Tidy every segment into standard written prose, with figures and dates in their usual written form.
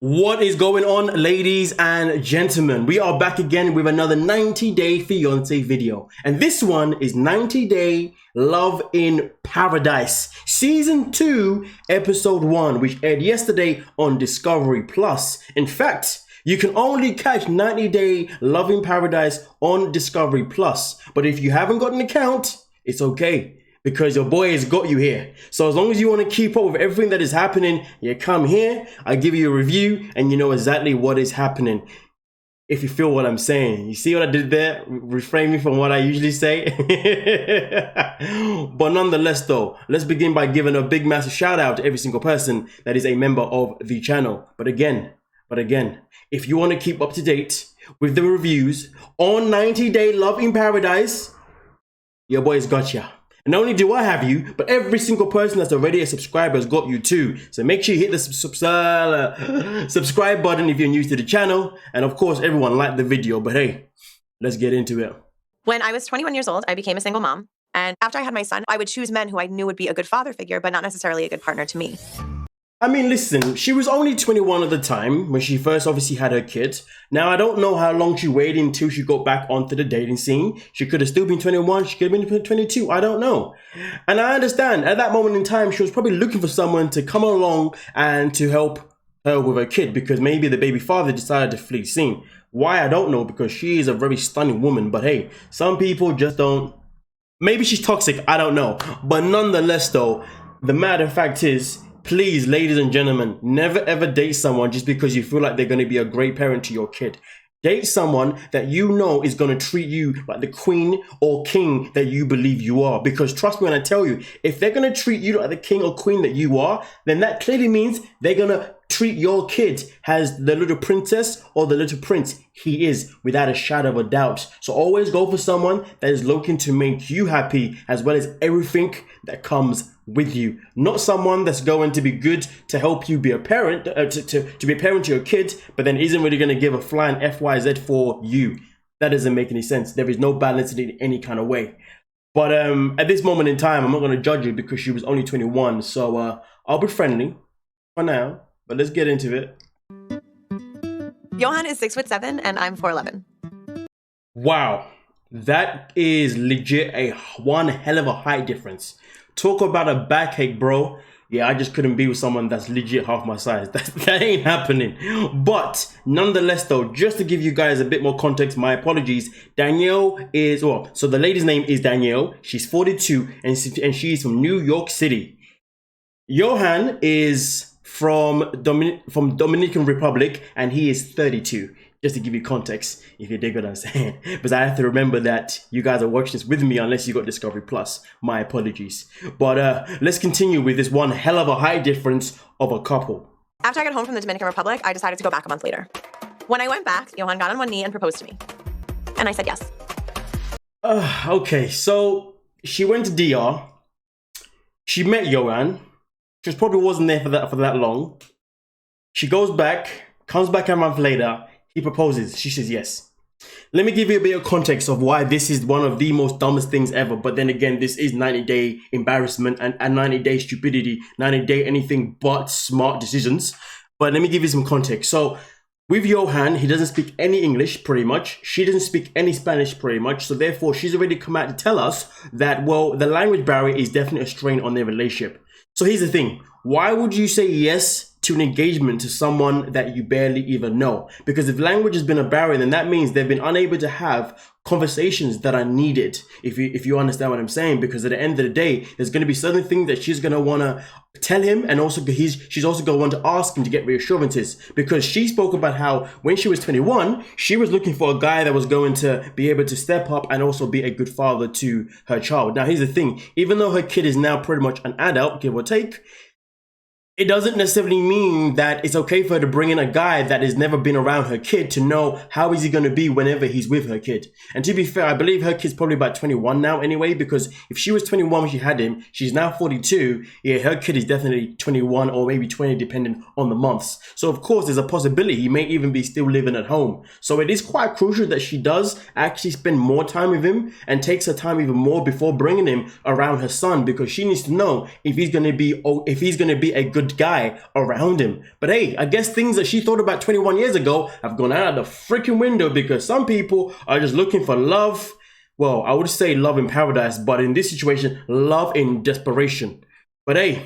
What is going on, ladies and gentlemen? We are back again with another 90-day fiance video. And this one is 90-day Love in Paradise, Season 2, Episode 1, which aired yesterday on Discovery Plus. In fact, you can only catch 90-day Love in Paradise on Discovery Plus. But if you haven't got an account, it's okay, because your boy has got you here. So as long as you want to keep up with everything that is happening, you come here, I give you a review, and you know exactly what is happening. If you feel what I'm saying. You see what I did there? Reframing from what I usually say. But nonetheless though, let's begin by giving a big massive shout out to every single person that is a member of the channel. But again, if you want to keep up to date with the reviews on 90-day Love in Paradise, your boy's got ya. And not only do I have you, but every single person that's already a subscriber has got you too. So make sure you hit the subscribe button if you're new to the channel. And of course, everyone like the video. But hey, let's get into it. When I was 21 years old, I became a single mom. And after I had my son, I would choose men who I knew would be a good father figure, but not necessarily a good partner to me. I mean, listen, she was only 21 at the time when she first obviously had her kid. Now, I don't know how long she waited until she got back onto the dating scene. She could have still been 21. She could have been 22. I don't know. And I understand at that moment in time, she was probably looking for someone to come along and to help her with her kid, because maybe the baby father decided to flee scene. Why? I don't know, because she is a very stunning woman. But hey, some people just don't. Maybe she's toxic. I don't know. But nonetheless, though, the matter of fact is, please, ladies and gentlemen, never ever date someone just because you feel like they're going to be a great parent to your kid. Date someone that you know is going to treat you like the queen or king that you believe you are. Because trust me when I tell you, if they're going to treat you like the king or queen that you are, then that clearly means they're going to treat your kid as the little princess or the little prince he is, without a shadow of a doubt. So always go for someone that is looking to make you happy, as well as everything that comes with you. Not someone that's going to be good to help you be a parent, to be a parent to your kid, but then isn't really going to give a flying FYZ for you. That doesn't make any sense. There is no balance in it in any kind of way. But at this moment in time, I'm not going to judge you because she was only 21. So I'll be friendly for now. But let's get into it. Johan is 6'7" and I'm 4'11". Wow, that is legit a one hell of a height difference. Talk about a backache, bro. Yeah, I just couldn't be with someone that's legit half my size. That ain't happening. But nonetheless, though, just to give you guys a bit more context, my apologies. Danielle is, well, so the lady's name is Danielle. She's 42 and she's from New York City. Johan is from Dominican Republic, and he is 32. Just to give you context, if you dig what I'm saying. Because I have to remember that you guys are watching this with me unless you got Discovery Plus. My apologies. But let's continue with this one hell of a high difference of a couple. After I got home from the Dominican Republic, I decided to go back a month later. When I went back, Johan got on one knee and proposed to me. And I said yes. Okay, so she went to DR. She met Johan. She probably wasn't there for that long. She goes back, comes back a month later. He proposes. She says yes. Let me give you a bit of context of why this is one of the most dumbest things ever. But then again, this is 90-day embarrassment and 90-day stupidity, 90-day anything but smart decisions. But let me give you some context. So with Johan, he doesn't speak any English pretty much. She doesn't speak any Spanish pretty much. So therefore, she's already come out to tell us that, well, the language barrier is definitely a strain on their relationship. So here's the thing. Why would you say yes to an engagement to someone that you barely even know? Because if language has been a barrier, then that means they've been unable to have conversations that are needed, if you understand what I'm saying. Because at the end of the day, there's going to be certain things that she's going to want to tell him, and also she's also going to want to ask him to get reassurances. Because she spoke about how when she was 21, she was looking for a guy that was going to be able to step up and also be a good father to her child. Now, here's the thing. Even though her kid is now pretty much an adult, give or take, it doesn't necessarily mean that it's okay for her to bring in a guy that has never been around her kid to know how is he going to be whenever he's with her kid. And to be fair, I believe her kid's probably about 21 now anyway, because if she was 21 when she had him, she's now 42. Yeah, her kid is definitely 21 or maybe 20 depending on the months. So of course, there's a possibility he may even be still living at home. So it is quite crucial that she does actually spend more time with him and takes her time even more before bringing him around her son, because she needs to know if he's going to be a good good guy around him. But hey, I guess things that she thought about 21 years ago have gone out of the freaking window because some people are just looking for love. Well, I would say love in paradise, but in this situation, love in desperation. But hey,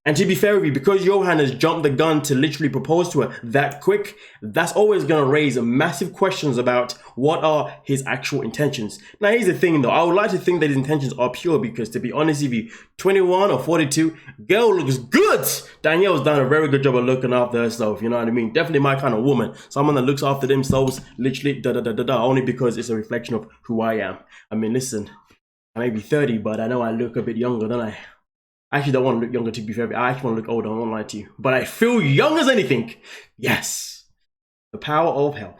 and to be fair with you, because Johan has jumped the gun to literally propose to her that quick, that's always going to raise massive questions about what are his actual intentions. Now, here's the thing though. I would like to think that his intentions are pure because, to be honest with you, 21 or 42, girl looks good. Danielle's done a very good job of looking after herself, you know what I mean? Definitely my kind of woman. Someone that looks after themselves, literally, only because it's a reflection of who I am. I mean, listen, I may be 30, but I know I look a bit younger, don't I? I actually don't want to look younger, to be fair. I actually want to look older, I won't lie to you. But I feel young as anything. Yes. The power of health.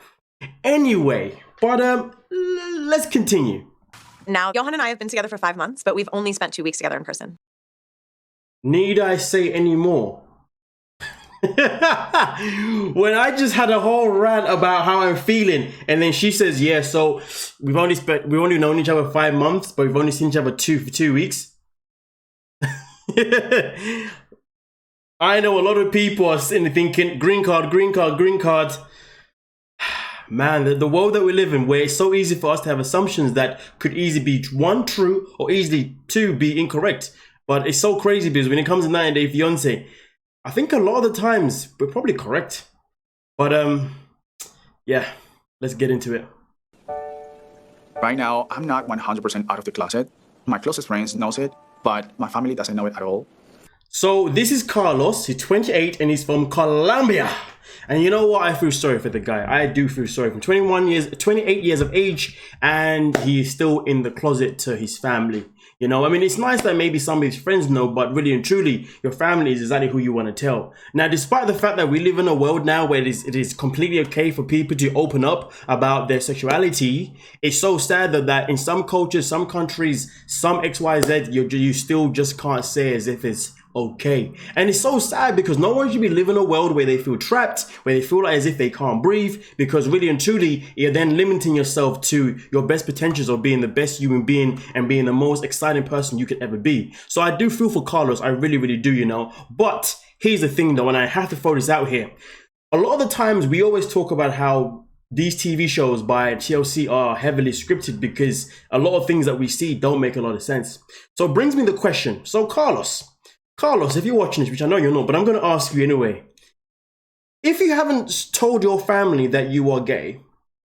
Anyway, but let's continue. Now, Johan and I have been together for 5 months, but we've only spent 2 weeks together in person. Need I say any more? When I just had a whole rant about how I'm feeling, and then she says, yeah, so we've only known each other 5 months, but we've only seen each other for 2 weeks. I know a lot of people are sitting there thinking, green card. Man, the world that we live in, where it's so easy for us to have assumptions that could easily be one, true, or easily two, be incorrect. But it's so crazy because when it comes to 90 Day Fiancé, I think a lot of the times we're probably correct. But yeah, let's get into it. Right now, I'm not 100% out of the closet. My closest friends knows it, but my family doesn't know it at all. So this is Carlos. He's 28 and he's from Colombia. And you know what? I feel sorry for the guy. I do feel sorry. From 28 years of age, and he is still in the closet to his family. You know, I mean, it's nice that maybe some of his friends know, but really and truly, your family is exactly who you want to tell. Now, despite the fact that we live in a world now where it is completely okay for people to open up about their sexuality, it's so sad that in some cultures, some countries, some XYZ, you still just can't say as if it's okay. And it's so sad because no one should be living in a world where they feel trapped, where they feel like as if they can't breathe, because really and truly, you're then limiting yourself to your best potentials of being the best human being and being the most exciting person you could ever be. So I do feel for Carlos. I really, really do, you know. But here's the thing though, and I have to throw this out here. A lot of the times we always talk about how these TV shows by TLC are heavily scripted because a lot of things that we see don't make a lot of sense. So it brings me the question. So Carlos, if you're watching this, which I know you're not, but I'm going to ask you anyway. If you haven't told your family that you are gay,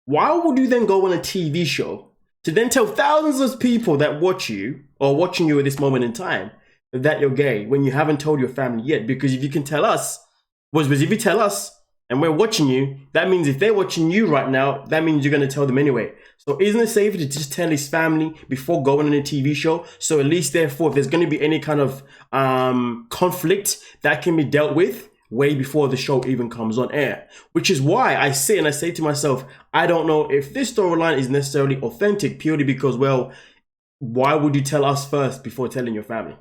why would you then go on a TV show to then tell thousands of people that watch you or watching you at this moment in time that you're gay when you haven't told your family yet? Because if you can tell us, if you tell us and we're watching you, that means if they're watching you right now, that means you're going to tell them anyway. So isn't it safer to just tell his family before going on a TV show? So at least therefore, if there's going to be any kind of conflict, that can be dealt with way before the show even comes on air. Which is why I sit and I say to myself, I don't know if this storyline is necessarily authentic purely because, well, why would you tell us first before telling your family?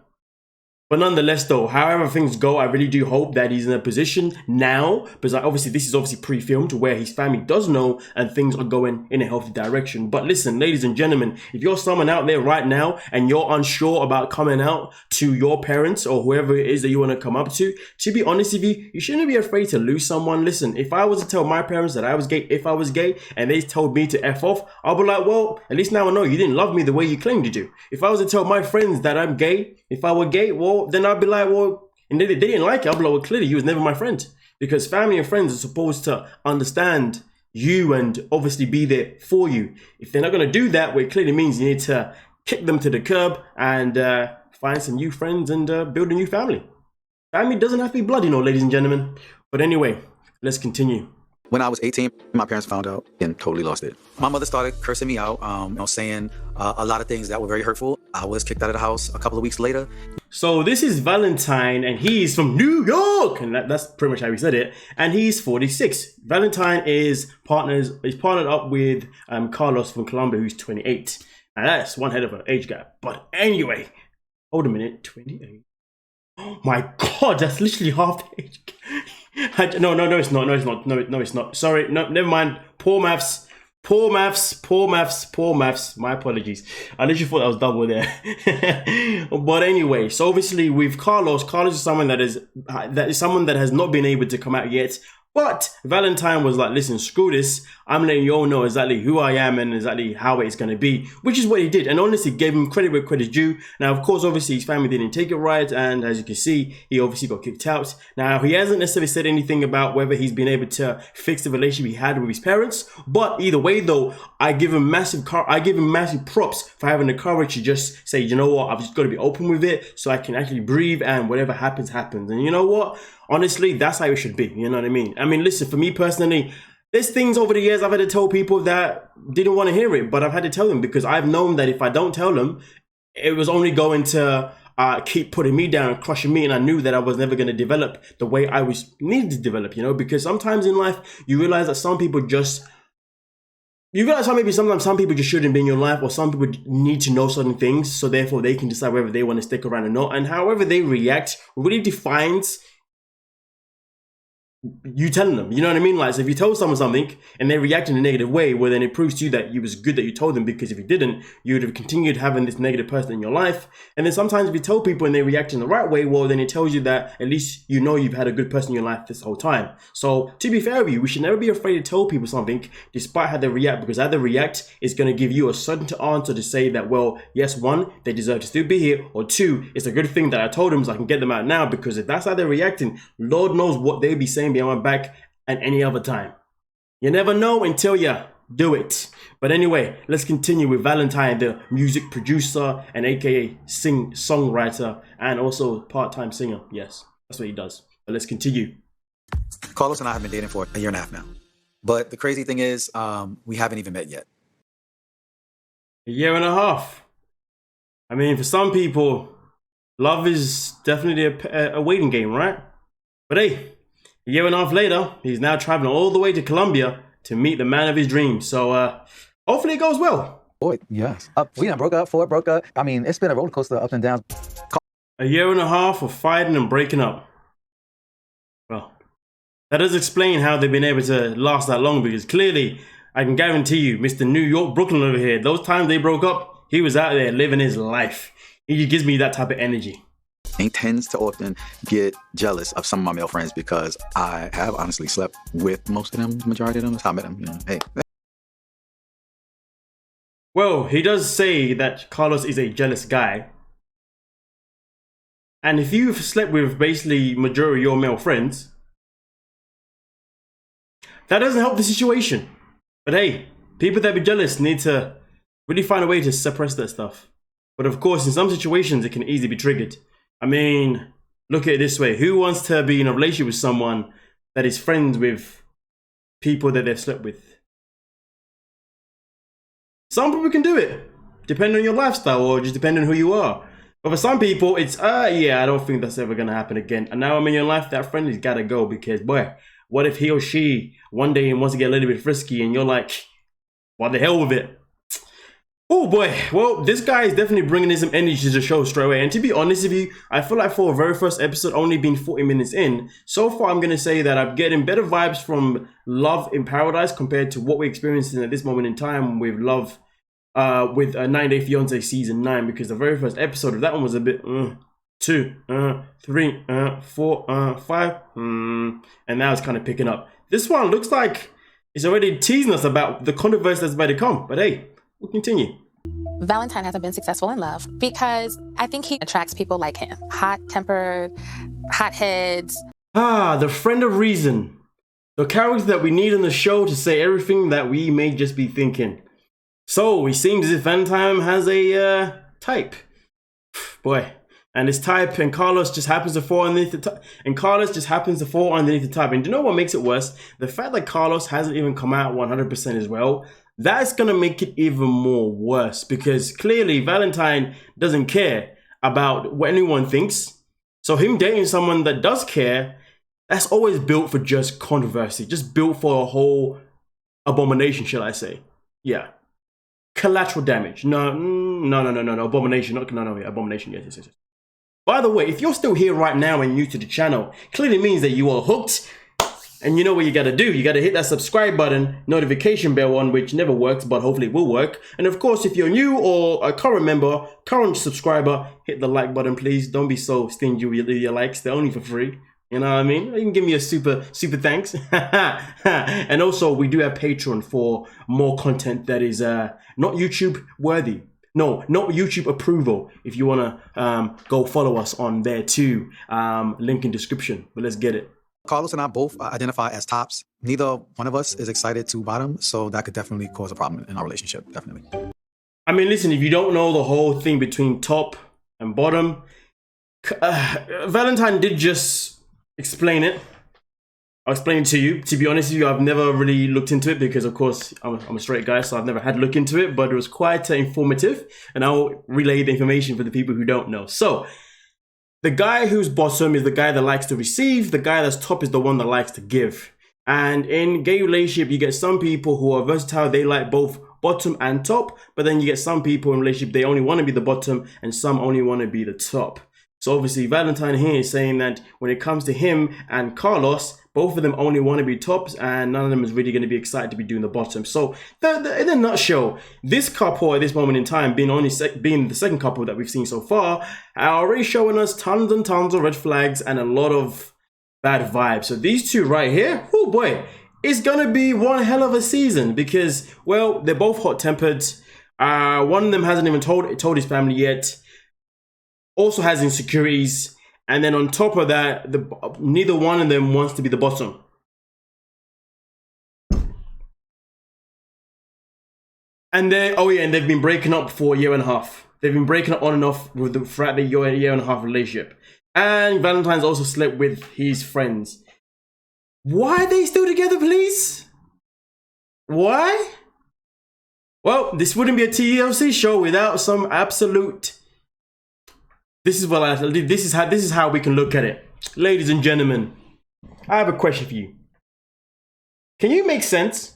But nonetheless, though, however things go, I really do hope that he's in a position now, because obviously this is obviously pre-filmed, where his family does know and things are going in a healthy direction. But listen, ladies and gentlemen, if you're someone out there right now and you're unsure about coming out to your parents or whoever it is that you want to come up to be honest with you, you shouldn't be afraid to lose someone. Listen, if I was to tell my parents that I was gay, if I was gay, and they told me to F off, I'll be like, well, at least now I know you didn't love me the way you claimed you do. If I was to tell my friends that I'm gay, if I were gay, well, then I'd be like, well, and they didn't like it. I'd be like, well, clearly you was never my friend. Because family and friends are supposed to understand you and obviously be there for you. If they're not going to do that, well, it clearly means you need to kick them to the curb and find some new friends and build a new family. Family doesn't have to be blood, you know, ladies and gentlemen. But anyway, let's continue. When I was 18, my parents found out and totally lost it. My mother started cursing me out, saying a lot of things that were very hurtful. I was kicked out of the house a couple of weeks later. So this is Valentine, and he's from New York, and that's pretty much how he said it. And he's 46. Valentine is partnered up with Carlos from Colombia, who's 28. And that's one head of an age gap. But anyway, hold a minute, 28. Oh my God, that's literally half the age gap. No, it's not. Sorry, no, never mind. Poor maths. Poor maths, poor maths, poor maths. My apologies. I literally thought I was double there. But anyway, so obviously with Carlos is someone that is someone that has not been able to come out yet. But Valentine was like, listen, screw this. I'm letting you all know exactly who I am and exactly how it's going to be, which is what he did. And honestly, gave him credit where credit's due. Now, of course, obviously, his family didn't take it right. And as you can see, he obviously got kicked out. Now, he hasn't necessarily said anything about whether he's been able to fix the relationship he had with his parents. But either way, though, I give him massive props for having the courage to just say, you know what, I've just got to be open with it so I can actually breathe and whatever happens, happens. And you know what? Honestly, that's how it should be. You know what I mean? I mean, listen, for me personally, there's things over the years I've had to tell people that didn't want to hear it, but I've had to tell them because I've known that if I don't tell them, it was only going to keep putting me down and crushing me. And I knew that I was never going to develop the way I was needed to develop, you know, because sometimes in life, you realize that some people just, you realize how maybe sometimes some people just shouldn't be in your life, or some people need to know certain things. So therefore they can decide whether they want to stick around or not. And however they react really defines you telling them, you know what I mean? Like, so if you tell someone something and they react in a negative way, well, then it proves to you that it was good that you told them, because if you didn't, you would have continued having this negative person in your life. And then sometimes if you tell people and they react in the right way, well, then it tells you that at least you know you've had a good person in your life this whole time. So to be fair with you, we should never be afraid to tell people something despite how they react, because how they react is going to give you a certain answer to say that, well, yes, one, they deserve to still be here, or two, it's a good thing that I told them so I can get them out now, because if that's how they're reacting, Lord knows what they'll be saying behind my back at any other time. You never know until you do it. But anyway, let's continue with Valentine, the music producer and aka songwriter and also part-time singer. Yes, that's what he does. But let's continue. Carlos and I have been dating for 1.5 years now. But the crazy thing is, we haven't even met yet. 1.5 years. I mean, for some people, love is definitely a waiting game, right? But hey, 1.5 years later, he's now traveling all the way to Colombia to meet the man of his dreams. So hopefully it goes well. Boy, yes. We done broke up, broke up. I mean, it's been a roller coaster, up and down. 1.5 years of fighting and breaking up. Well, that does explain how they've been able to last that long, because clearly, I can guarantee you, Mr. New York, Brooklyn over here, those times they broke up, he was out there living his life. He gives me that type of energy. He tends to often get jealous of some of my male friends because I have honestly slept with most of them, majority of them. That's how I met them, you know. Hey. Well, he does say that Carlos is a jealous guy. And if you've slept with basically majority of your male friends, that doesn't help the situation. But hey, people that be jealous need to really find a way to suppress that stuff. But of course, in some situations, it can easily be triggered. I mean, look at it this way. Who wants to be in a relationship with someone that is friends with people that they've slept with? Some people can do it, depending on your lifestyle or just depending on who you are. But for some people, it's, yeah, I don't think that's ever going to happen again. And now I'm in your life, that friend has got to go, because, boy, what if he or she one day wants to get a little bit frisky and you're like, what the hell with it? Oh boy, well, this guy is definitely bringing in some energy to the show straight away. And to be honest with you, I feel like for a very first episode, only being 40 minutes in, so far I'm going to say that I'm getting better vibes from Love in Paradise compared to what we're experiencing at this moment in time with Love, with 90 Day Fiancé Season 9, because the very first episode of that one was a bit, 2, 3, 4, 5, and now it's kind of picking up. This one looks like it's already teasing us about the controversy that's about to come, but hey, we'll continue. Valentine hasn't been successful in love because I think he attracts people like him. Hot-tempered, hotheads. The friend of reason. The character that we need in the show to say everything that we may just be thinking. So, it seems as if Valentine has a type. Boy. And this type, and Carlos just happens to fall underneath the type. And Carlos just happens to fall underneath the type. And do you know what makes it worse? The fact that Carlos hasn't even come out 100% as well. That's going to make it even more worse, because clearly Valentine doesn't care about what anyone thinks. So him dating someone that does care, that's always built for just controversy, just built for a whole abomination, shall I say. Yeah. Collateral damage. No, abomination. Abomination. Yes. By the way, if you're still here right now and new to the channel, clearly means that you are hooked And you know what you gotta do. You gotta hit that subscribe button, notification bell on, which never works, but hopefully it will work. And of course, if you're new or a current member, current subscriber, hit the like button, please. Don't be so stingy with your likes. They're only for free. You know what I mean? You can give me a super thanks. And also, we do have Patreon for more content that is not YouTube worthy. No, not YouTube approval. If you want to go follow us on there too. Link in description. But let's get it. Carlos and I both identify as tops. Neither one of us is excited to bottom, so that could definitely cause a problem in our relationship, definitely. I mean, listen, if you don't know the whole thing between top and bottom, Valentine did just explain it. I'll explain it to you. To be honest with you, I've never really looked into it because, of course, I'm a straight guy, so I've never had to look into it, but it was quite informative, and I'll relay the information for the people who don't know. So, the guy who's bottom is the guy that likes to receive. The guy that's top is the one that likes to give. And in gay relationship, you get some people who are versatile. They like both bottom and top, but then you get some people in relationship, they only want to be the bottom and some only want to be the top. So obviously Valentine here is saying that when it comes to him and Carlos, both of them only want to be tops and none of them is really going to be excited to be doing the bottom. So in a nutshell, this couple at this moment in time, being the second couple that we've seen so far, are already showing us tons and tons of red flags and a lot of bad vibes. So these two right here, oh boy, it's going to be one hell of a season because, well, they're both hot-tempered. One of them hasn't even told his family yet. Also has insecurities, and then on top of that, neither one of them wants to be the bottom. And they've been breaking up for a year and a half. They've been breaking up on and off throughout the year and a half relationship. And Valentine's also slept with his friends. Why are they still together, please? Why? Well, this wouldn't be a TLC show without some absolute. This is how we can look at it. Ladies and gentlemen, I have a question for you. Can you make sense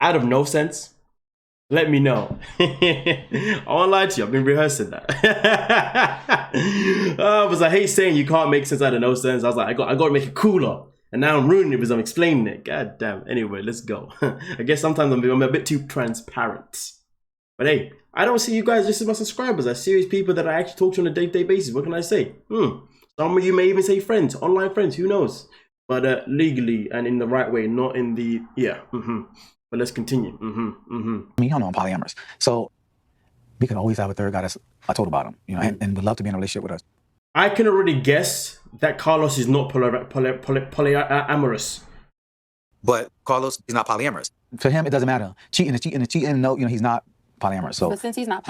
out of no sense? Let me know. I won't lie to you, I've been rehearsing that. Because I hate saying you can't make sense out of no sense. I was like, I got to make it cooler. And now I'm ruining it because I'm explaining it. God damn. Anyway, let's go. I guess sometimes I'm a bit too transparent. But hey, I don't see you guys just as my subscribers. As serious people that I actually talk to on a day-to-day basis. What can I say? Some of you may even say friends, online friends, who knows? But legally and in the right way, not in the, But let's continue. I mean, you don't know I'm polyamorous. So we could always have a third guy that's a total bottom, you know, and would love to be in a relationship with us. I can already guess that Carlos is not polyamorous. But Carlos is not polyamorous. For him, it doesn't matter. Cheating is cheating is cheating. No, you know, he's not polyamorous. So But since he's not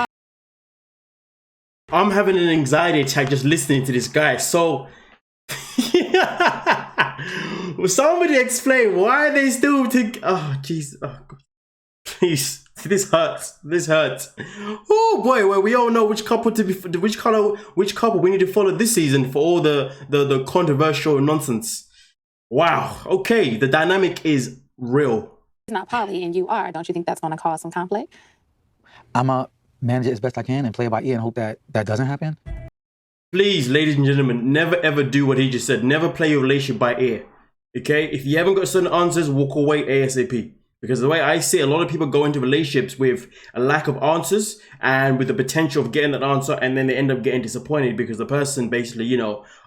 I'm having an anxiety attack just listening to this guy. So will somebody explain why they still think? Oh jeez, oh God. Please, this hurts. This hurts. Oh boy, well we all know which couple to be, which couple we need to follow this season for all the controversial nonsense. Wow. Okay, the dynamic is real. he's not poly and you are, don't you think that's going to cause some conflict? I'm a manage it as best I can and play it by ear and hope that that doesn't happen. Please, ladies and gentlemen, never ever do what he just said. Never play your relationship by ear. Okay? If you haven't got certain answers, walk away ASAP. Because the way I see it, a lot of people go into relationships with a lack of answers and with the potential of getting that answer, and then they end up getting disappointed because the person basically,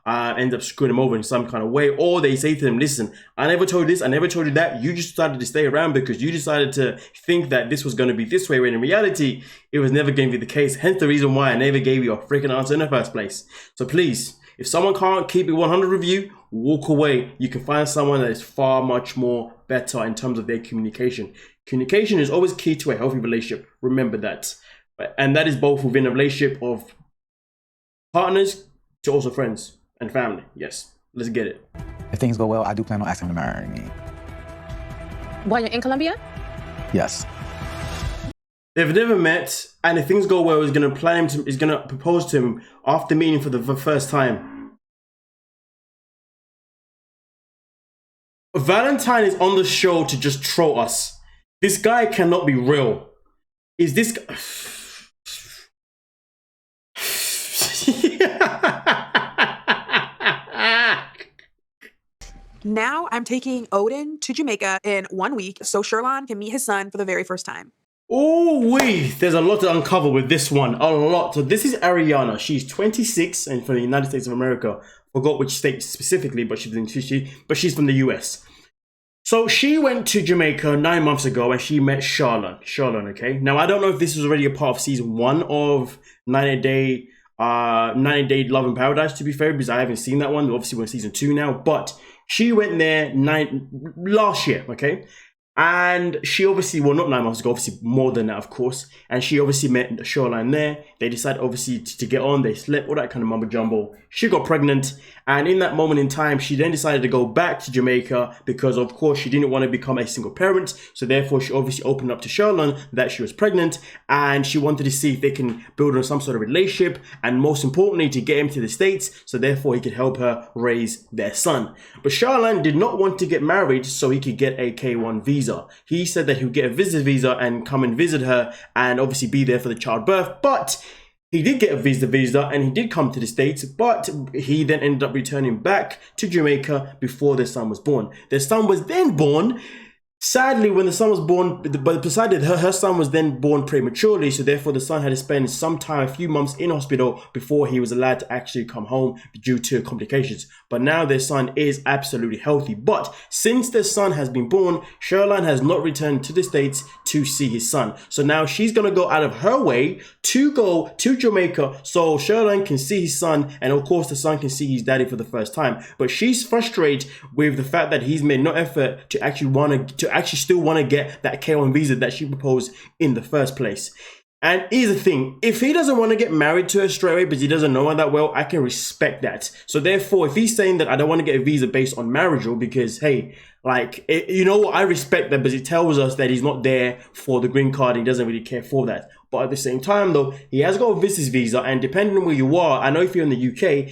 ends up screwing them over in some kind of way. Or they say to them, listen, I never told you this, I never told you that. You just started to stay around because you decided to think that this was going to be this way, when in reality, it was never going to be the case. Hence the reason why I never gave you a freaking answer in the first place. So please, if someone can't keep it 100 with you, walk away. You can find someone that is far much more better in terms of their communication. Communication is always key to a healthy relationship. Remember that. And that is both within a relationship of partners to also friends and family. Yes, let's get it. If things go well, I do plan on asking him to marry me. While you're in Colombia? Yes. They've never met, and if things go well, he's gonna propose to him after meeting for the first time. Valentine is on the show to just troll us. This guy cannot be real. Is this guy? Now I'm taking Odin to Jamaica in 1 week so Sherlon can meet his son for the very first time. Oh, wait, there's a lot to uncover with this one. A lot. So this is Ariana. She's 26 and from the United States of America. Forgot which state specifically, but she's from the US. So she went to Jamaica 9 months ago and she met Charlotte, okay? Now, I don't know if this was already a part of season 1 of 90 Day Love in Paradise, to be fair, because I haven't seen that one. Obviously, we're in season 2 now, but she went there last year, okay? And she obviously, well, not 9 months ago, obviously more than that, of course. And she obviously met Shoreline there. They decided, obviously, to get on. They slept, all that kind of mumbo jumbo. She got pregnant. And in that moment in time, she then decided to go back to Jamaica because, of course, she didn't want to become a single parent. So therefore, she obviously opened up to Shoreline that she was pregnant. And she wanted to see if they can build on some sort of relationship. And most importantly, to get him to the States. So therefore, he could help her raise their son. But Shoreline did not want to get married so he could get a K1 visa. He said that he would get a visit visa and come and visit her and obviously be there for the childbirth. But he did get a visa and he did come to the States, but he then ended up returning back to Jamaica before their son was born. Their son was then born. Sadly, when the son was born, but beside it, her son was then born prematurely, so therefore the son had to spend some time, a few months in hospital before he was allowed to actually come home due to complications. But now their son is absolutely healthy. But since their son has been born, Shoreline has not returned to the States to see his son. So now she's going to go out of her way to go to Jamaica so Shoreline can see his son, and of course the son can see his daddy for the first time. But she's frustrated with the fact that he's made no effort to actually still want to get that K1 visa that she proposed in the first place. And here's the thing, if he doesn't want to get married to her straight away because he doesn't know her that well, I can respect that. So therefore, if he's saying that I don't want to get a visa based on marital because, hey, like, you know what, I respect that because it tells us that he's not there for the green card. He doesn't really care for that. But at the same time, though, he has got a visitor's visa, and depending on where you are, I know if you're in the UK,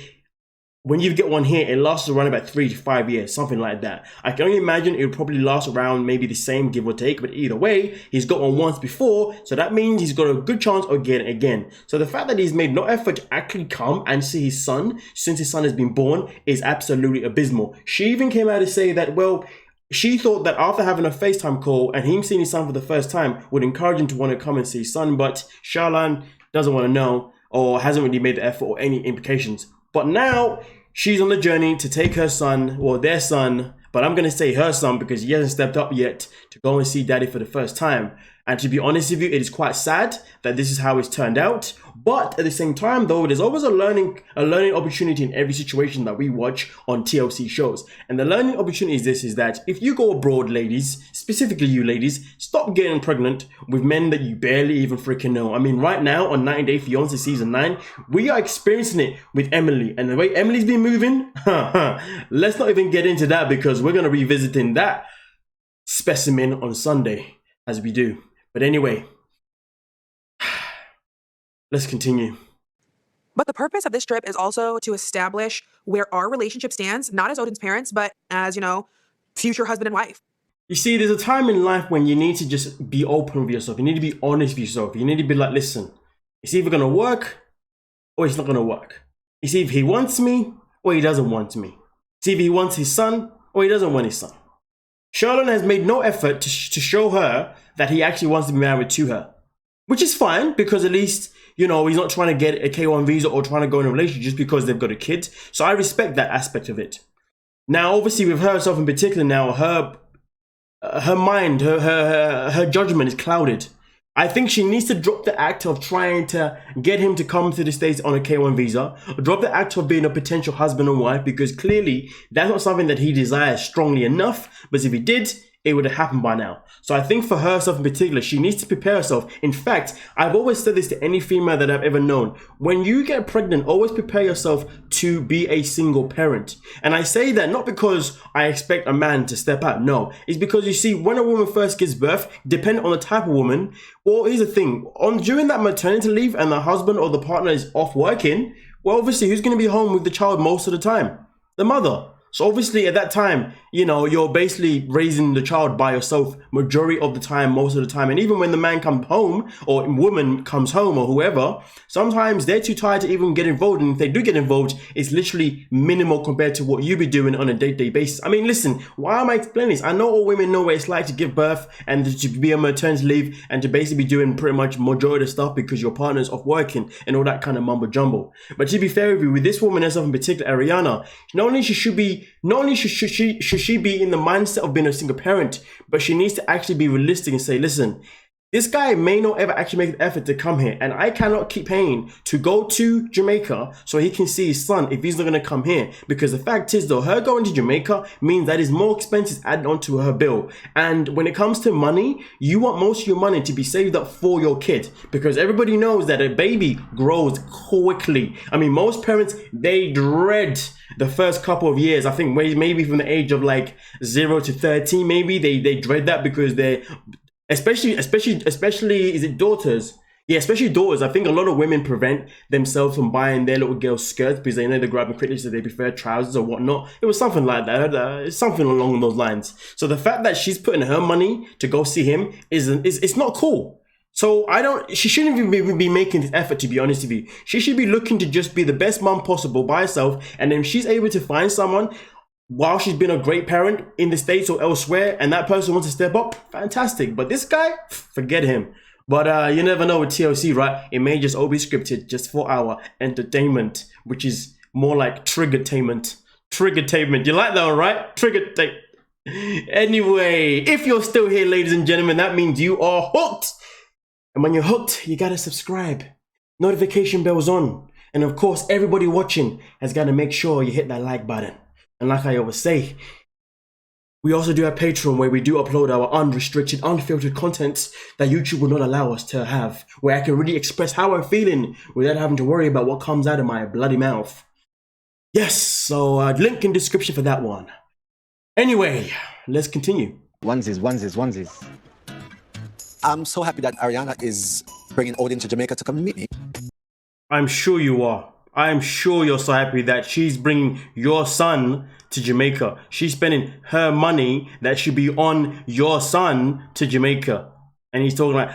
when you get one here, it lasts around about 3 to 5 years, something like that. I can only imagine it would probably last around maybe the same, give or take, but either way, he's got one once before, so that means he's got a good chance of getting it again. So the fact that he's made no effort to actually come and see his son, since his son has been born, is absolutely abysmal. She even came out to say that, well, she thought that after having a FaceTime call and him seeing his son for the first time would encourage him to want to come and see his son, but Charlene doesn't want to know or hasn't really made the effort or any implications. But now she's on the journey to take her son, or their son, but I'm going to say her son because he hasn't stepped up yet to go and see daddy for the first time. And to be honest with you, it is quite sad that this is how it's turned out. But at the same time, though, there's always a learning opportunity in every situation that we watch on TLC shows. And the learning opportunity is that if you go abroad, ladies, specifically you ladies, stop getting pregnant with men that you barely even freaking know. I mean, right now on 90 Day Fiancé season 9, we are experiencing it with Emily. And the way Emily's been moving, let's not even get into that because we're going to be revisiting that specimen on Sunday as we do. But anyway, let's continue. But the purpose of this trip is also to establish where our relationship stands, not as Odin's parents, but as, you know, future husband and wife. You see, there's a time in life when you need to just be open with yourself. You need to be honest with yourself. You need to be like, listen, it's either going to work or it's not going to work. It's either he wants me or he doesn't want me. It's either he wants his son or he doesn't want his son. Charlotte has made no effort to show her that he actually wants to be married to her, which is fine because at least, you know, he's not trying to get a K1 visa or trying to go in a relationship just because they've got a kid. So I respect that aspect of it. Now, obviously, with herself in particular, now her mind, her judgment is clouded. I think she needs to drop the act of trying to get him to come to the States on a K1 visa, or drop the act of being a potential husband and wife, because clearly that's not something that he desires strongly enough. But if he did, it would have happened by now. So I think for herself in particular, she needs to prepare herself. In fact, I've always said this to any female that I've ever known. When you get pregnant, always prepare yourself to be a single parent. And I say that not because I expect a man to step out. No, it's because you see, when a woman first gives birth, depending on the type of woman, well, here's the thing. During that maternity leave and the husband or the partner is off working, well, obviously, who's going to be home with the child most of the time? The mother. So obviously at that time, you know, you're basically raising the child by yourself majority of the time, most of the time. And even when the man comes home or woman comes home or whoever, sometimes they're too tired to even get involved. And if they do get involved, it's literally minimal compared to what you be doing on a day-to-day basis. I mean, listen, why am I explaining this? I know all women know what it's like to give birth and to be on maternity leave and to basically be doing pretty much majority of the stuff because your partner's off working and all that kind of mumbo jumbo. But to be fair with you, with this woman herself in particular, Ariana, not only should she be in the mindset of being a single parent, but she needs to actually be realistic and say, listen, this guy may not ever actually make an effort to come here, and I cannot keep paying to go to Jamaica so he can see his son if he's not going to come here. Because the fact is, though, her going to Jamaica means that is more expenses added onto her bill. And when it comes to money, you want most of your money to be saved up for your kid, because everybody knows that a baby grows quickly. I mean, most parents, they dread the first couple of years. I think maybe from the age of like 0 to 13, maybe they dread that because they're especially is it daughters? Yeah, especially daughters. I think a lot of women prevent themselves from buying their little girls skirts because they know they're grabbing quickly, so they prefer trousers or whatnot. It was something like that. It's something along those lines. So the fact that she's putting her money to go see him is not cool. So she shouldn't even be making this effort, to be honest with you. She should be looking to just be the best mom possible by herself, and then if she's able to find someone while she's been a great parent in the States or elsewhere, and that person wants to step up, fantastic. But this guy, forget him. But you never know with TLC, right? It may just all be scripted just for our entertainment, which is more like triggertainment. Triggertainment. You like that one, right? Triggertainment. Anyway, if you're still here, ladies and gentlemen, that means you are hooked. And when you're hooked, you gotta subscribe. Notification bells on. And of course, everybody watching has got to make sure you hit that like button. And like I always say, we also do have Patreon, where we do upload our unrestricted, unfiltered content that YouTube will not allow us to have, where I can really express how I'm feeling without having to worry about what comes out of my bloody mouth. Yes, so link in description for that one. Anyway, let's continue. Onesies. I'm so happy that Ariana is bringing Odin to Jamaica to come meet me. I'm sure you are. I'm sure you're so happy that she's bringing your son to Jamaica. She's spending her money that should be on your son to Jamaica. And he's talking like,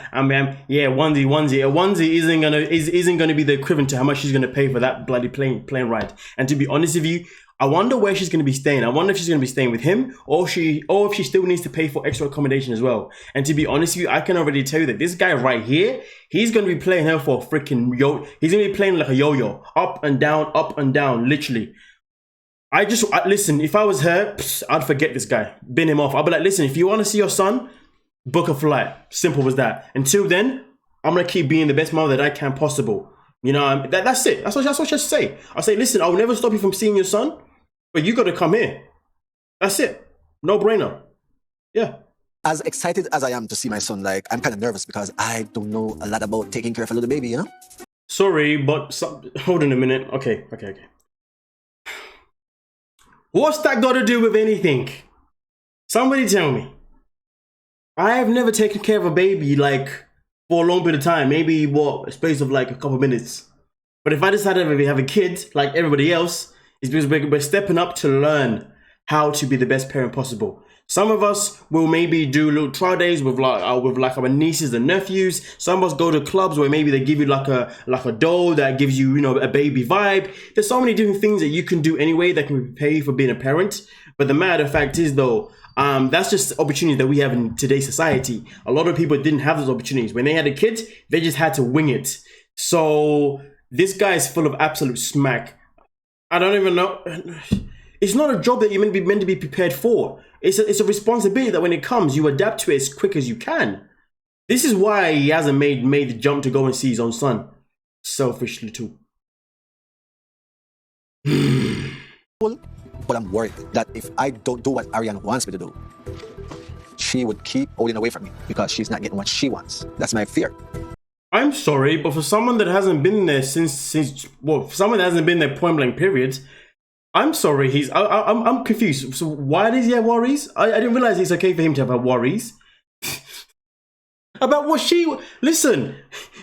yeah, onesie. A onesie isn't gonna be the equivalent to how much she's gonna pay for that bloody plane ride. And to be honest with you, I wonder where she's gonna be staying. I wonder if she's gonna be staying with him or if she still needs to pay for extra accommodation as well. And to be honest with you, I can already tell you that this guy right here, he's gonna be playing her for a freaking he's gonna be playing like a yo-yo, up and down, literally. Listen, if I was her, I'd forget this guy, bin him off. I'd be like, listen, if you want to see your son, book a flight. Simple as that. Until then, I'm gonna keep being the best mother that I can possible. You know, that's it. That's what I should say. I'll say, listen, I'll never stop you from seeing your son, but you gotta come here. That's it. No brainer. Yeah. As excited as I am to see my son, like, I'm kind of nervous because I don't know a lot about taking care of a little baby, you know? Sorry, but hold on a minute. Okay. What's that got to do with anything? Somebody tell me. I have never taken care of a baby like for a long bit of time. Maybe a space of like a couple minutes. But if I decided to have a kid like everybody else, it's because we're stepping up to learn how to be the best parent possible. Some of us will maybe do little trial days with our nieces and nephews. Some of us go to clubs where maybe they give you like a doll that gives you, a baby vibe. There's so many different things that you can do anyway that can prepare you for being a parent. But the matter of fact is though, that's just opportunities that we have in today's society. A lot of people didn't have those opportunities. When they had a kid, they just had to wing it. So this guy is full of absolute smack. I don't even know. It's not a job that you're meant to be prepared for. It's a responsibility that when it comes, you adapt to it as quick as you can. This is why he hasn't made the jump to go and see his own son. Selfish little. But I'm worried that if I don't do what Ariana wants me to do, she would keep Odin away from me because she's not getting what she wants. That's my fear. I'm sorry, but for someone that hasn't been there for someone that hasn't been there point blank period, I'm sorry, I'm confused. So why does he have worries? I didn't realize it's okay for him to have worries. About what listen,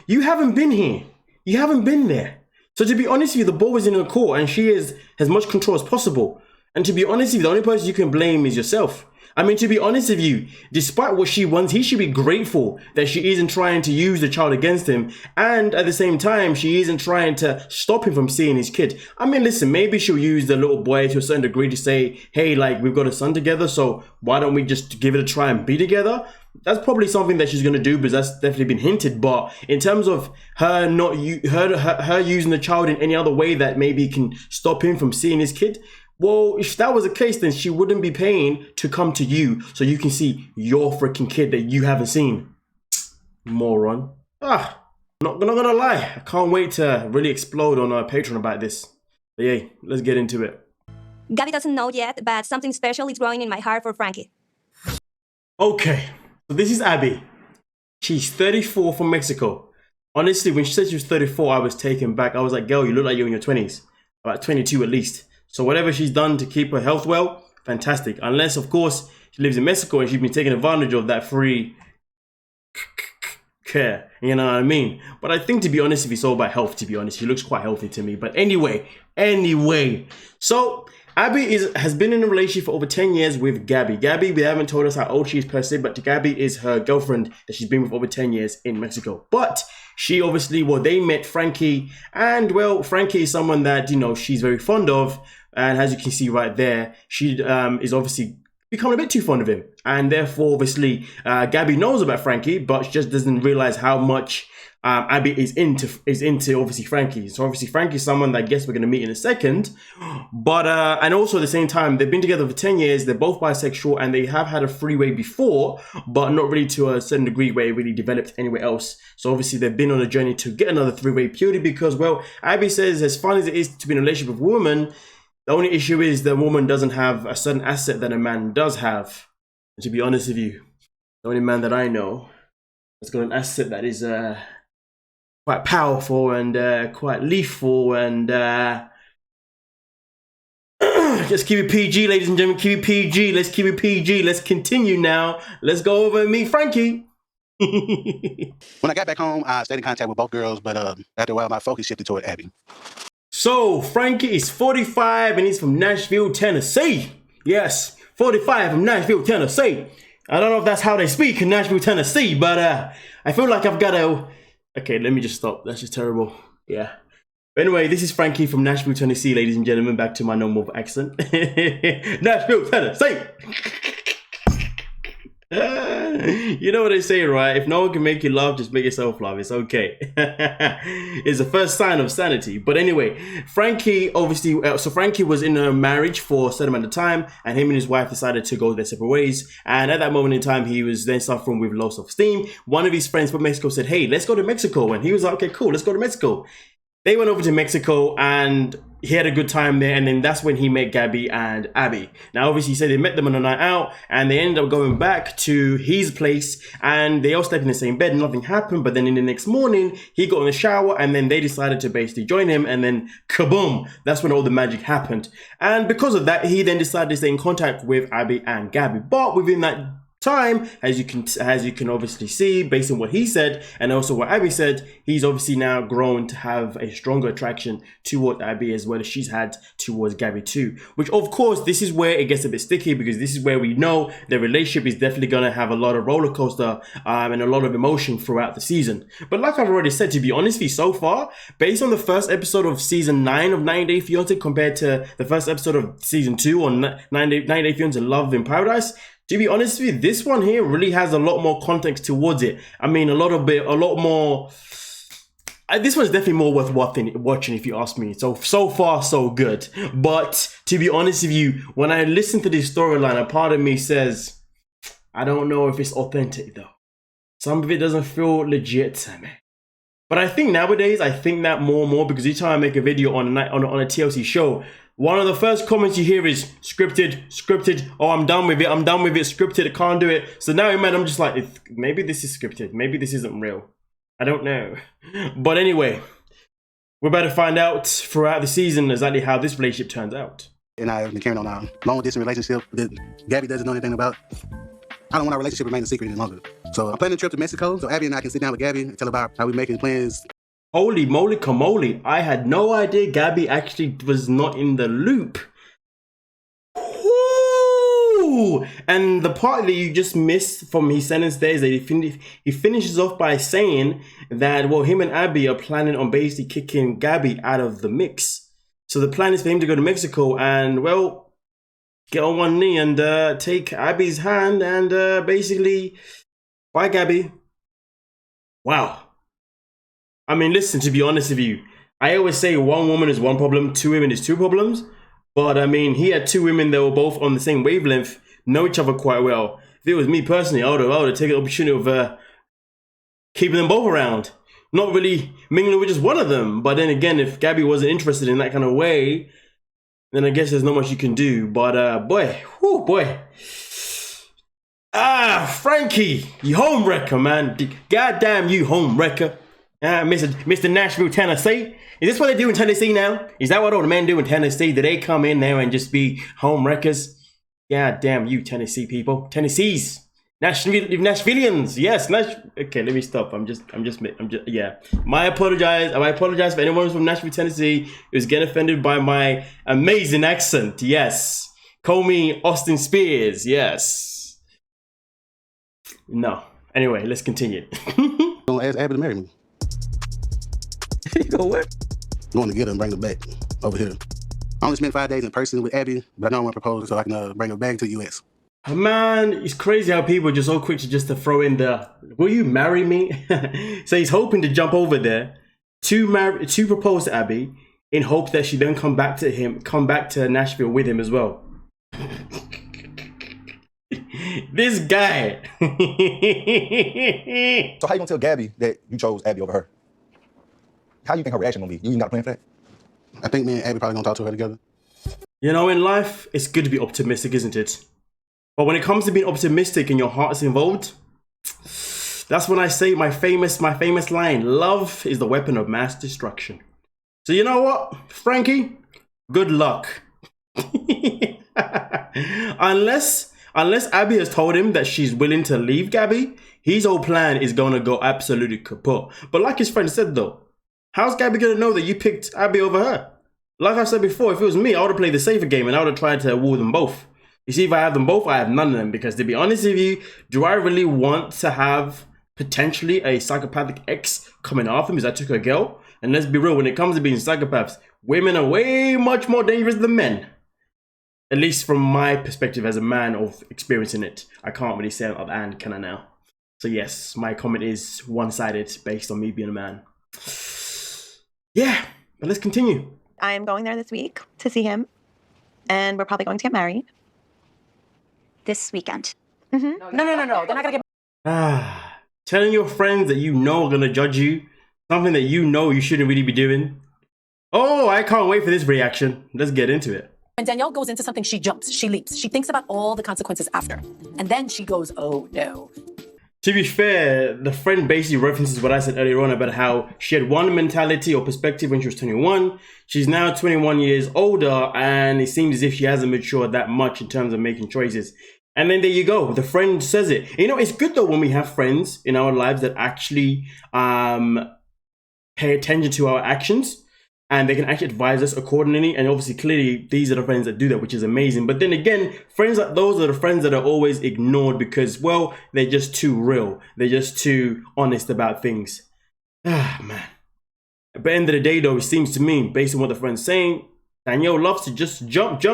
you haven't been here. You haven't been there. So to be honest with you, the ball is in her court and she has as much control as possible. And to be honest with you, the only person you can blame is yourself. I mean, to be honest with you, despite what she wants, he should be grateful that she isn't trying to use the child against him. And at the same time, she isn't trying to stop him from seeing his kid. I mean, listen, maybe she'll use the little boy to a certain degree to say, hey, like, we've got a son together, so why don't we just give it a try and be together? That's probably something that she's going to do, because that's definitely been hinted. But in terms of her not her using the child in any other way that maybe can stop him from seeing his kid, well, if that was the case, then she wouldn't be paying to come to you so you can see your freaking kid that you haven't seen. Moron. Not gonna lie, I can't wait to really explode on our Patreon about this. But yeah, let's get into it. Gabby doesn't know yet, but something special is growing in my heart for Frankie. Okay, so this is Abby. She's 34 from Mexico. Honestly, when she said she was 34, I was taken back. I was like, girl, you look like you're in your 20s. About 22 at least. So whatever she's done to keep her health well, fantastic. Unless, of course, she lives in Mexico and she's been taking advantage of that free care. You know what I mean? But I think, to be honest, if it's all about health, to be honest, she looks quite healthy to me. But anyway. So Abby has been in a relationship for over 10 years with Gabby. Gabby, we haven't told us how old she is per se, but Gabby is her girlfriend that she's been with over 10 years in Mexico. But she obviously, well, they met Frankie, and well, Frankie is someone that, you know, she's very fond of. And as you can see right there, she is obviously becoming a bit too fond of him. And therefore, obviously, Gabby knows about Frankie, but she just doesn't realize how much Abby is into obviously Frankie. So obviously Frankie's someone that I guess we're going to meet in a second. But and also at the same time, they've been together for 10 years. They're both bisexual and they have had a three-way before, but not really to a certain degree where it really developed anywhere else. So obviously they've been on a journey to get another three-way purely because, well, Abby says as fun as it is to be in a relationship with a woman, the only issue is the woman doesn't have a certain asset that a man does have. And to be honest with you, the only man that I know has got an asset that is quite powerful and quite lethal and just keep it PG, ladies and gentlemen, keep it PG. Let's keep it PG. Let's continue now. Let's go over and meet Frankie. When I got back home, I stayed in contact with both girls, but after a while, my focus shifted toward Abby. So, Frankie is 45 and he's from Nashville, Tennessee. Yes, 45 from Nashville, Tennessee. I don't know if that's how they speak in Nashville, Tennessee, but I feel like I've got to... Okay, let me just stop. That's just terrible. Yeah. But anyway, this is Frankie from Nashville, Tennessee, ladies and gentlemen. Back to my normal accent. Nashville, Tennessee. You know what they say, right? If no one can make you laugh, just make yourself laugh. It's okay. It's the first sign of sanity. But anyway, Frankie obviously, so Frankie was in a marriage for a certain amount of time, and him and his wife decided to go their separate ways. And at that moment in time, he was then suffering with low self-esteem. One of his friends from Mexico said, hey, let's go to Mexico. And he was like, okay, cool, let's go to Mexico. They went over to Mexico and he had a good time there, and then that's when he met Gabby and Abby. Now, obviously, he said they met them on a night out, and they ended up going back to his place, and they all slept in the same bed, nothing happened, but then in the next morning, he got in the shower, and then they decided to basically join him, and then kaboom, that's when all the magic happened. And because of that, he then decided to stay in contact with Abby and Gabby. But within that time, as you can obviously see based on what he said and also what Abby said, he's obviously now grown to have a stronger attraction toward Abby as well as she's had towards Gabby too, which of course this is where it gets a bit sticky, because this is where we know the relationship is definitely going to have a lot of roller coaster and a lot of emotion throughout the season. But like I've already said, to be honest with you, so far based on the first episode of season 9 of 90 Day Fiancé compared to the first episode of season 2 on 90 Day Fiancé Love in Paradise, to be honest with you, this one here really has a lot more context towards it. I mean, a lot more. This one's definitely more worth watching if you ask me. So far, so good. But to be honest with you, when I listen to this storyline, a part of me says, I don't know if it's authentic though. Some of it doesn't feel legit to me. But I think nowadays, I think that more and more, because each time I make a video on a TLC show, one of the first comments you hear is scripted. Oh, I'm done with it, scripted, I can't do it. So now, man, I'm just like, maybe this is scripted. Maybe this isn't real. I don't know. But anyway, we're about to find out throughout the season exactly how this relationship turns out. And I have been carrying on a long-distance relationship that Gabby doesn't know anything about. I don't want our relationship to remain a secret any longer. So I'm planning a trip to Mexico so Abby and I can sit down with Gabby and tell her about how we're making plans. Holy moly camoli, I had no idea Gabby actually was not in the loop. Ooh, and the part that you just missed from his sentence there is that he finishes off by saying that, well, him and Abby are planning on basically kicking Gabby out of the mix. So the plan is for him to go to Mexico and, well, get on one knee and take Abby's hand and basically, bye, Gabby. Wow. I mean, listen, to be honest with you, I always say one woman is one problem, two women is two problems. But I mean, he had two women that were both on the same wavelength, know each other quite well. If it was me personally, I would have taken the opportunity of keeping them both around. Not really mingling with just one of them. But then again, if Gabby wasn't interested in that kind of way, then I guess there's not much you can do. But boy, whoo, boy. Frankie, you home wrecker, man. Goddamn you, home wrecker. Mr. Nashville, Tennessee. Is this what they do in Tennessee now? Is that what all the men do in Tennessee? Do they come in there and just be home wreckers? God damn you, Tennessee people. Tennessees. Nashvillians. Yes. Okay, let me stop. I'm just, yeah. I apologize for anyone who's from Nashville, Tennessee who's getting offended by my amazing accent. Yes. Call me Austin Spears. Yes. No. Anyway, let's continue. I'm gonna ask Abby to marry me. You go what? I'm going to get her and bring her back over here. I only spent 5 days in person with Abby, but I know I want to propose so I can bring her back to the U.S. Man, it's crazy how people are just so quick to throw in the, will you marry me? So he's hoping to jump over there to propose to Abby in hope that she then come back to Nashville with him as well. This guy. So how you gonna tell Gabby that you chose Abby over her? How do you think her reaction gonna be? You even got a plan for that? I think me and Abby probably gonna talk to her together. You know, in life, it's good to be optimistic, isn't it? But when it comes to being optimistic and your heart's involved, that's when I say my famous line, love is the weapon of mass destruction. So you know what, Frankie? Good luck. Unless Abby has told him that she's willing to leave Gabby, his whole plan is gonna go absolutely kaput. But like his friend said though, how's Gabby gonna know that you picked Abby over her? Like I said before, if it was me, I would have played the safer game and I would have tried to woo them both. You see, if I have them both, I have none of them. Because to be honest with you, do I really want to have potentially a psychopathic ex coming after me because I took a girl? And let's be real, when it comes to being psychopaths, women are way much more dangerous than men. At least from my perspective as a man of experiencing it. I can't really say on the other hand, can I now? So yes, my comment is one-sided based on me being a man. Yeah, but let's continue. I'm going there this week to see him, and we're probably going to get married. This weekend. Mm-hmm. No. They're not gonna get. Telling your friends that you know are gonna judge you, something that you know you shouldn't really be doing. Oh, I can't wait for this reaction. Let's get into it. When Danielle goes into something, she jumps, she leaps, she thinks about all the consequences after. And then she goes, oh no. To be fair, the friend basically references what I said earlier on about how she had one mentality or perspective when she was 21. She's now 21 years older, and it seems as if she hasn't matured that much in terms of making choices. And then there you go. The friend says it. You know, it's good though when we have friends in our lives that actually pay attention to our actions. And they can actually advise us accordingly. And obviously, clearly, these are the friends that do that, which is amazing. But then again, friends like those are the friends that are always ignored because, well, they're just too real. They're just too honest about things. Man. At the end of the day, though, it seems to me, based on what the friend's saying, Danielle loves to just jump,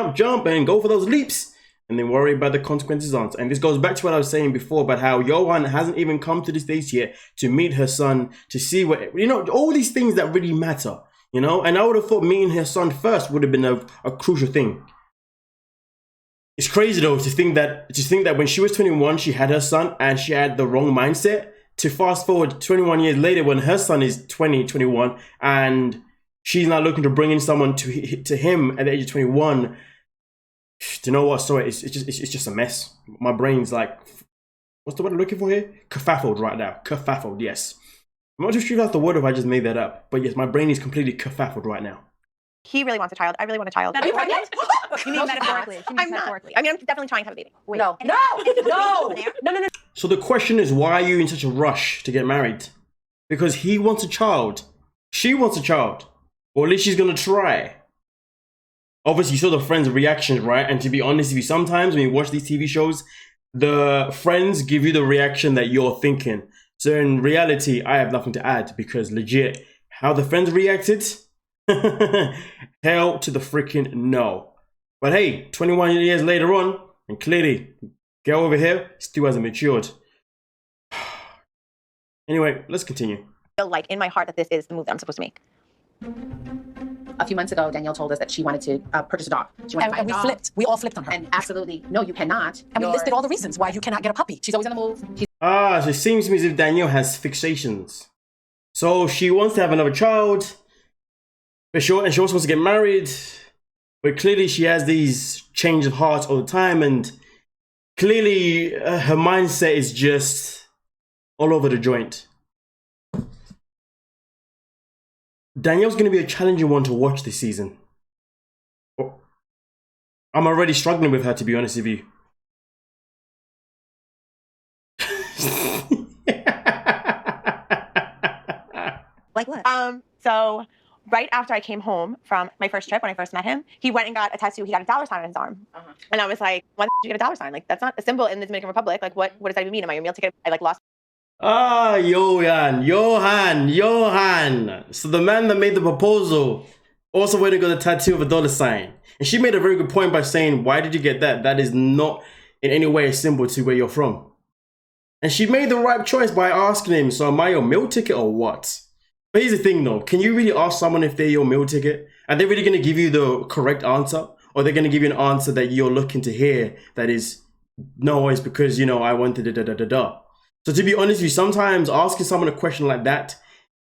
and go for those leaps. And then worry about the consequences on. And this goes back to what I was saying before about how Johan hasn't even come to the States yet to meet her son, to see what, you know, all these things that really matter. You know, and I would have thought meeting her son first would have been a crucial thing. It's crazy though to think that when she was 21, she had her son and she had the wrong mindset. To fast forward 21 years later, when her son is 21, and she's now looking to bring in someone to him at the age of 21. Do you know what? Sorry, it's just a mess. My brain's like, what's the word I'm looking for here? Kerfuffled right now. Kerfuffled, yes. I'm not too sure that's the word if I just made that up. But yes, my brain is completely kerfuffled right now. He really wants a child. I really want a child. Are you pregnant? You mean metaphorically? I'm metaphorically. I mean, I'm definitely trying to have a baby. Wait. No. So the question is, why are you in such a rush to get married? Because he wants a child. She wants a child. Or at least she's going to try. obviously you saw the friends' reactions, right? And to be honest with you, sometimes when you watch these TV shows, the friends give you the reaction that you're thinking. So in reality, I have nothing to add because legit, how the friends reacted, hell to the freaking no. But hey, 21 years later on, and clearly, girl over here still hasn't matured. Anyway, let's continue. I feel like in my heart that this is the move that I'm supposed to make. A few months ago, Danielle told us that she wanted to purchase a dog. She wanted to buy a we dog. flipped. We all flipped on her. And absolutely, no, you cannot. And we listed all the reasons why you cannot get a puppy. She's always on the move. So it seems to me as if Danielle has fixations. So she wants to have another child, but she also wants to get married. But clearly she has these change of heart all the time, and clearly her mindset is just all over the joint. Danielle's going to be a challenging one to watch this season. I'm already struggling with her, to be honest with you. Like what? So right after I came home from my first trip, when I first met him, he went and got a tattoo. He got a $sign on his arm. And I was like, why did you get a $sign? Like, that's not a symbol in the Dominican Republic. Like, what does that even mean? Am I your meal ticket? I like lost. Johan. So the man that made the proposal also went and got a tattoo of a $sign. And she made a very good point by saying, why did you get that? That is not in any way a symbol to where you're from. And she made the right choice by asking him, so am I your meal ticket or what? But here's the thing though, can you really ask someone if they're your meal ticket? Are they really going to give you the correct answer? Or are they going to give you an answer that you're looking to hear that is, no, it's because, you know, I wanted da-da-da-da-da. So to be honest with you, sometimes asking someone a question like that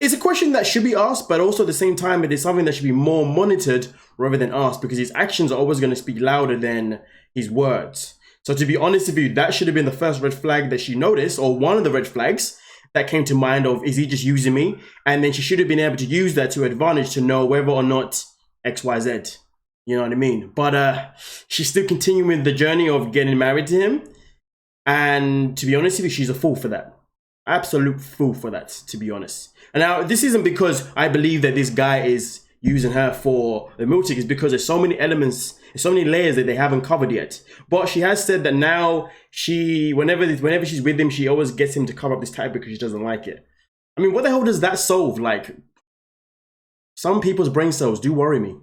is a question that should be asked, but also at the same time, it is something that should be more monitored rather than asked, because his actions are always going to speak louder than his words. So to be honest with you, that should have been the first red flag that she noticed, or one of the red flags that came to mind of, is he just using me? And then she should have been able to use that to her advantage to know whether or not X, Y, Z. You know what I mean? But she's still continuing the journey of getting married to him. And to be honest with you, she's a fool for that. Absolute fool for that, to be honest. And now, this isn't because I believe that this guy is using her for the meal ticket. It's because there's so many elements, so many layers that they haven't covered yet. But she has said that now whenever she's with him, she always gets him to cover up this tattoo because she doesn't like it. I mean, what the hell does that solve? Like, some people's brain cells do worry me.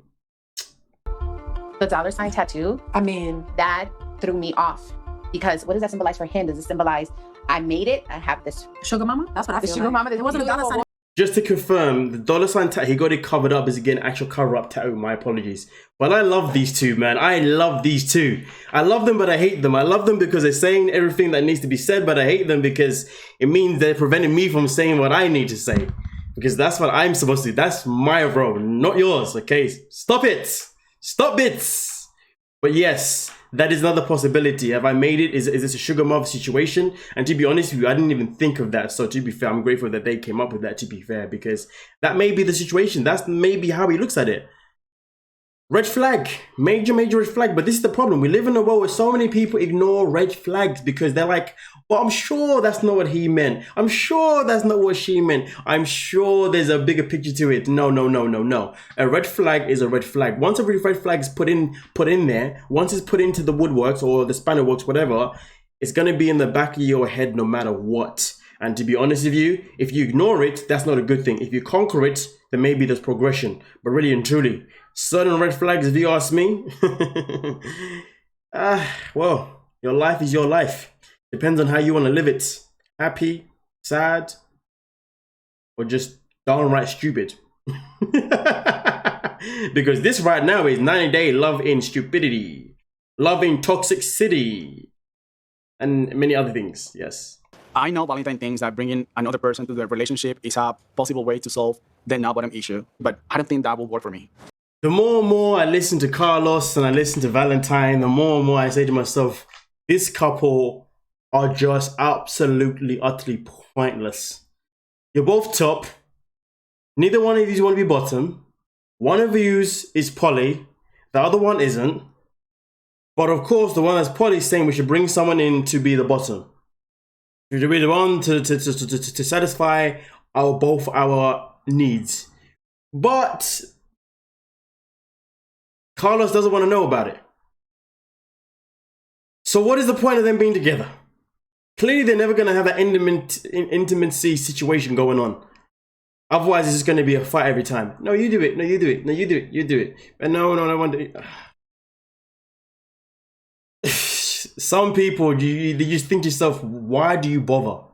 The $sign tattoo, I mean, that threw me off. Because what does that symbolize for him? Does it symbolize, I made it, I have this sugar mama? That's what I feel sugar like. mama. It wasn't a $sign. Just to confirm, the $sign tattoo, he got it covered up as again actual cover-up tattoo. My apologies. But I love these two, man. I love these two. I love them, but I hate them. I love them because they're saying everything that needs to be said, but I hate them because it means they're preventing me from saying what I need to say. Because that's what I'm supposed to do. That's my role, not yours, okay? Stop it. Stop it. But yes, that is another possibility. Have I made it? Is this a sugar mother situation? And to be honest with you, I didn't even think of that. So to be fair, I'm grateful that they came up with that, to be fair, because that may be the situation. That's maybe how he looks at it. Red flag, major red flag. But this is the problem. We live in a world where so many people ignore red flags because they're like, well, I'm sure that's not what he meant. I'm sure that's not what she meant. I'm sure there's a bigger picture to it. No. A red flag is a red flag. Once a red flag is put in there, once it's put into the woodworks or the spanner works, whatever, it's going to be in the back of your head no matter what. And to be honest with you, if you ignore it, that's not a good thing. If you conquer it, then maybe there's progression. But really and truly, certain red flags, if you ask me, well, your life is your life. Depends on how you want to live it. Happy, sad, or just downright stupid. Because this right now is 90-day love in stupidity, love in toxic city, and many other things, yes. I know Valentine thinks that bringing another person to the relationship is a possible way to solve the now-bottom issue, but I don't think that will work for me. The more and more I listen to Carlos and I listen to Valentine, the more and more I say to myself, this couple are just absolutely, utterly pointless. You're both top. Neither one of you want to be bottom. One of you is poly. The other one isn't. But of course, the one that's poly is saying we should bring someone in to be the bottom. We should be the one to satisfy both our needs. But Carlos doesn't want to know about it. So what is the point of them being together? Clearly, they're never going to have that intimacy situation going on. Otherwise, it's just going to be a fight every time. No, you do it. No, you do it. No, you do it. You do it. And no, I want to. Some people, you just think to yourself, why do you bother?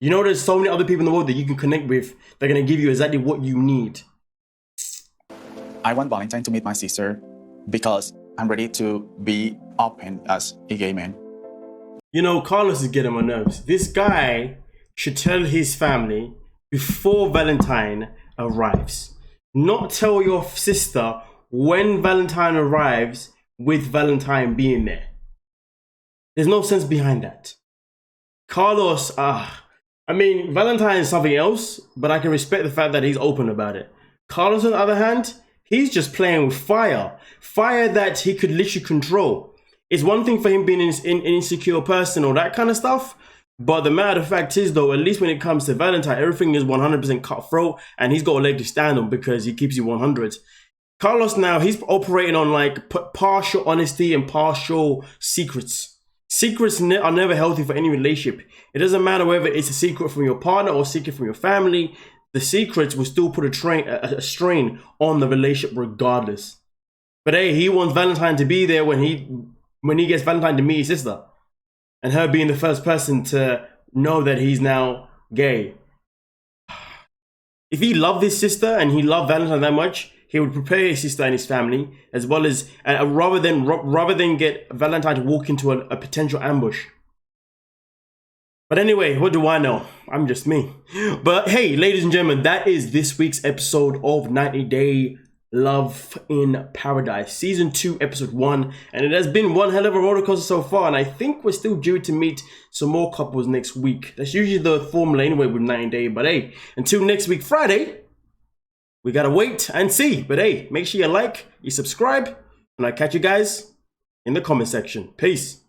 You know, there's so many other people in the world that you can connect with. They're going to give you exactly what you need. I want Valentine to meet my sister because I'm ready to be open as a gay man. You know, Carlos is getting on my nerves. This guy should tell his family before Valentine arrives. Not tell your sister when Valentine arrives with Valentine being there. There's no sense behind that. Carlos, I mean, Valentine is something else, but I can respect the fact that he's open about it. Carlos, on the other hand, he's just playing with fire. Fire that he could literally control. It's one thing for him being an insecure person or that kind of stuff, but the matter of fact is, though, at least when it comes to Valentine, everything is 100% cutthroat, and he's got a leg to stand on because he keeps you 100. Carlos now, he's operating on like partial honesty and partial secrets. Secrets are never healthy for any relationship. It doesn't matter whether it's a secret from your partner or a secret from your family. The secrets will still put a strain on the relationship regardless. But hey, he wants Valentine to be there when he gets Valentine to meet his sister. And her being the first person to know that he's now gay. If he loved his sister and he loved Valentine that much, he would prepare his sister and his family, as well as rather than get Valentine to walk into a potential ambush. But anyway, what do I know? I'm just me. But hey, ladies and gentlemen, that is this week's episode of 90 Day Love in Paradise, Season 2, Episode 1. And it has been one hell of a roller coaster so far, and I think we're still due to meet some more couples next week. That's usually the formula anyway with 90 Day. But hey, until next week, Friday, we gotta wait and see. But hey, make sure you like, you subscribe, and I'll catch you guys in the comment section. Peace.